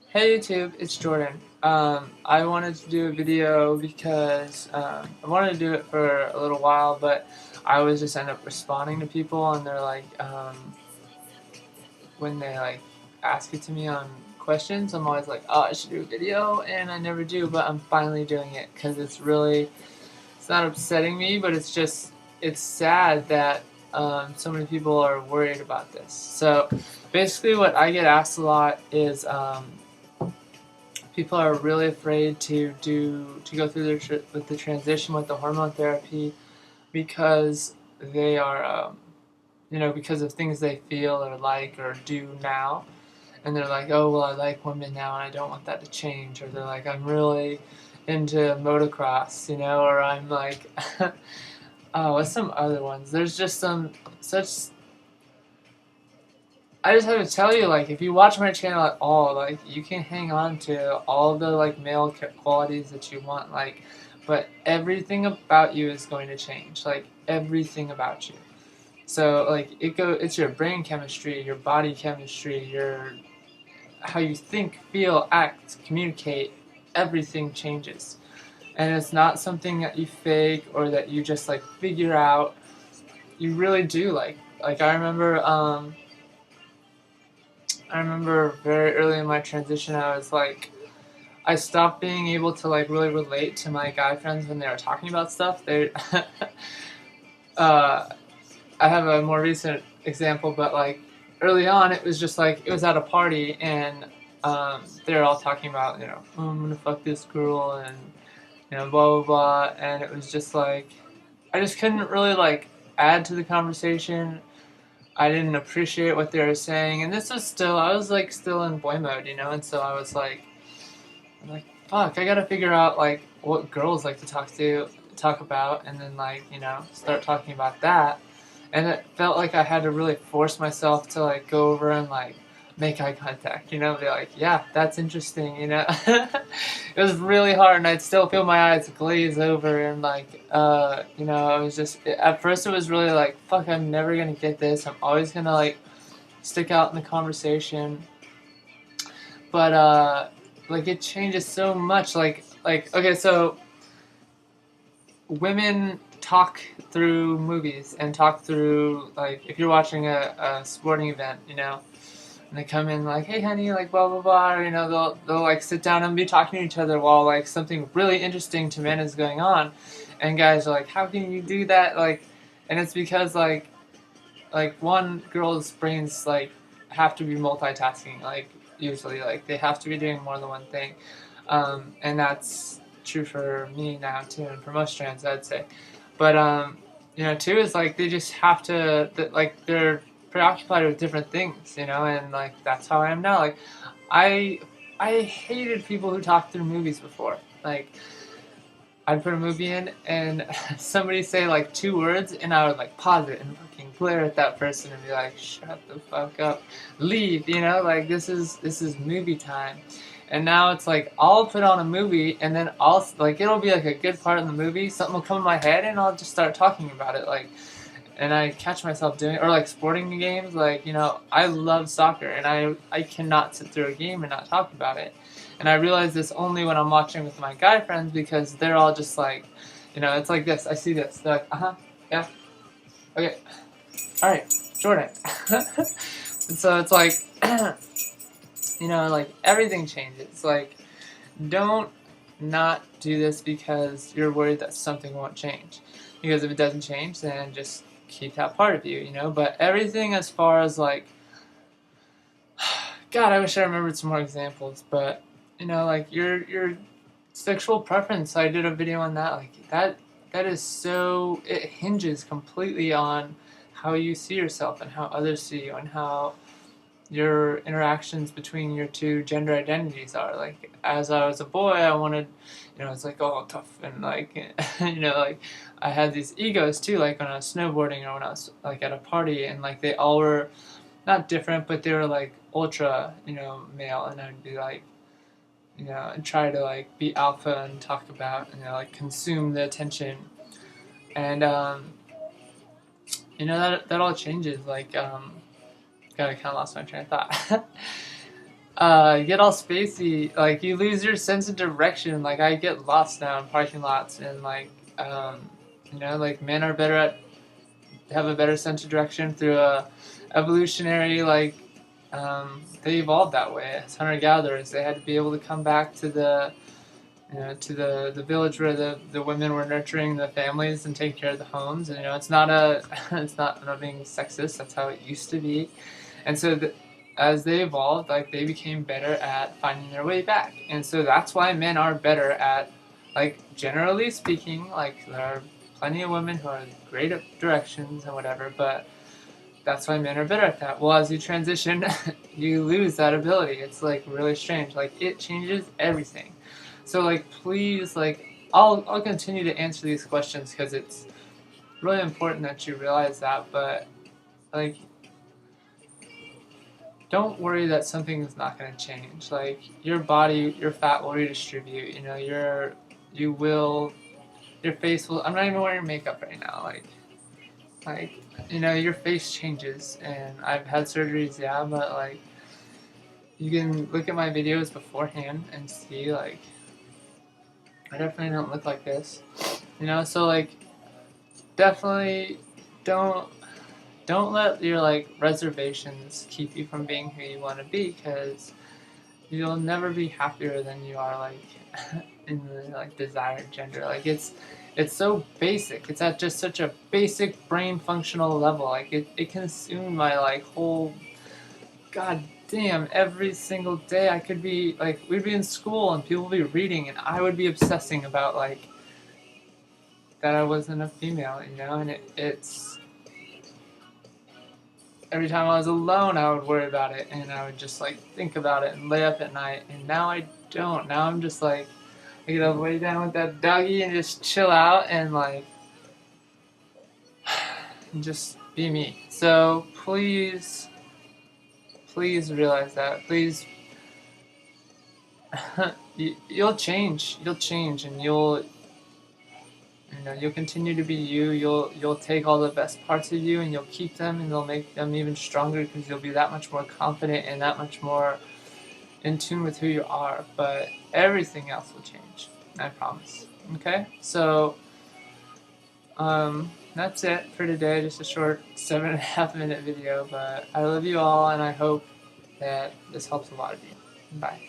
Hey YouTube, it's Jordan. I wanted to do a video because I wanted to do it for a little while, but I always just end up responding to people, and they're like, when they like ask it to me on questions, I'm always like, oh, I should do a video, and I never do, but I'm finally doing it because it's not upsetting me, but it's sad that so many people are worried about this. So basically, what I get asked a lot is. People are really afraid to go through with the transition with the hormone therapy because they are because of things they feel or like or do now, and they're like, oh well, I like women now and I don't want that to change, or they're like, I'm really into motocross, or I'm like oh, what's some other ones? There's just some such. I just have to tell you, like, if you watch my channel at all, like, you can hang on to all the, like, male qualities that you want, like, but everything about you is going to change, like, everything about you. So, like, it's your brain chemistry, your body chemistry, how you think, feel, act, communicate, everything changes. And it's not something that you fake or that you just, like, figure out. You really do, like, I remember very early in my transition, I was like, I stopped being able to like really relate to my guy friends when they were talking about stuff. Uh, I have a more recent example, but like early on, it was just like it was at a party and they were all talking about oh, I'm gonna fuck this girl and blah blah blah, and it was just like I just couldn't really like add to the conversation. I didn't appreciate what they were saying, and I was like still in boy mode, and so I'm like, fuck, I gotta figure out like what girls like to talk about, and then like start talking about that, and it felt like I had to really force myself to like go over and like make eye contact, be like, yeah, that's interesting. It was really hard, and I'd still feel my eyes glaze over, and like, I was just at first it was really like, fuck, I'm never gonna get this. I'm always gonna like stick out in the conversation, but like it changes so much. Like okay, so women talk through movies and talk through like if you're watching a sporting event, and they come in like, hey honey, like blah blah blah, or, they'll like sit down and be talking to each other while like something really interesting to men is going on, and guys are like, how can you do that? Like, and it's because like one girl's brains like have to be multitasking, like usually like they have to be doing more than one thing, and that's true for me now too, and for most trans I'd say. But two is like they just have to like they're preoccupied with different things, and like that's how I am now. Like I I hated people who talked through movies before. Like I'd put a movie in and somebody say like two words and I would like pause it and fucking glare at that person and be like, shut the fuck up, leave, like this is movie time. And now it's like I'll put on a movie and then I'll like it'll be like a good part in the movie, something will come in my head and I'll just start talking about it, like, and I catch myself doing it. Or like sporting games, like I love soccer and I cannot sit through a game and not talk about it. And I realize this only when I'm watching with my guy friends because they're all just like, it's like this. I see this. They're like, yeah, okay, all right, Jordan. And so it's like, like everything changes. Like, don't not do this because you're worried that something won't change. Because if it doesn't change, then just keep that part of you, But everything as far as like, God, I wish I remembered some more examples, but like your sexual preference. I did a video on that. Like that is so it hinges completely on how you see yourself and how others see you and how your interactions between your two gender identities are. Like as I was a boy, I wanted, it's like all tough and like, like I had these egos too. Like when I was snowboarding or when I was like at a party, and like they all were not different, but they were like ultra, male, and I'd be like, and try to like be alpha and talk about, like consume the attention, and that all changes. Like, God, I kind of lost my train of thought. get all spacey. Like you lose your sense of direction. Like I get lost now in parking lots, and like like men are better at have a better sense of direction through a evolutionary they evolved that way as hunter gatherers. They had to be able to come back to the village where the women were nurturing the families and taking care of the homes. And it's not I'm not being sexist. That's how it used to be. And so as they evolved, like they became better at finding their way back. And so that's why men are better at, like, generally speaking, like there are plenty of women who are great at directions and whatever, but that's why men are better at that. Well, as you transition, you lose that ability. It's like really strange. Like it changes everything. So like please, like I'll continue to answer these questions because it's really important that you realize that. But like don't worry that something is not going to change. Like your body, your fat will redistribute. Your face will. I'm not even wearing makeup right now. Like your face changes, and I've had surgeries, yeah, but like you can look at my videos beforehand and see, like, I definitely don't look like this, so like definitely don't let your like reservations keep you from being who you want to be, because you'll never be happier than you are like in the like desired gender. Like it's so basic. It's at just such a basic brain functional level. Like it consumed my like whole god damn every single day. I could be like, we'd be in school and people would be reading and I would be obsessing about like that I wasn't a female, and it's every time I was alone I would worry about it and I would just like think about it and lay up at night, and now I don't. Now I'm just like, I get to lay down with that doggy and just chill out and like just be me. So please realize that. Please, you'll change, and you'll continue to be you. You'll take all the best parts of you and you'll keep them, and you'll make them even stronger because you'll be that much more confident and that much more in tune with who you are. But everything else will change, I promise. Okay, so that's it for today. Just a short 7.5 minute video, but I love you all and I hope that this helps a lot of you. Bye.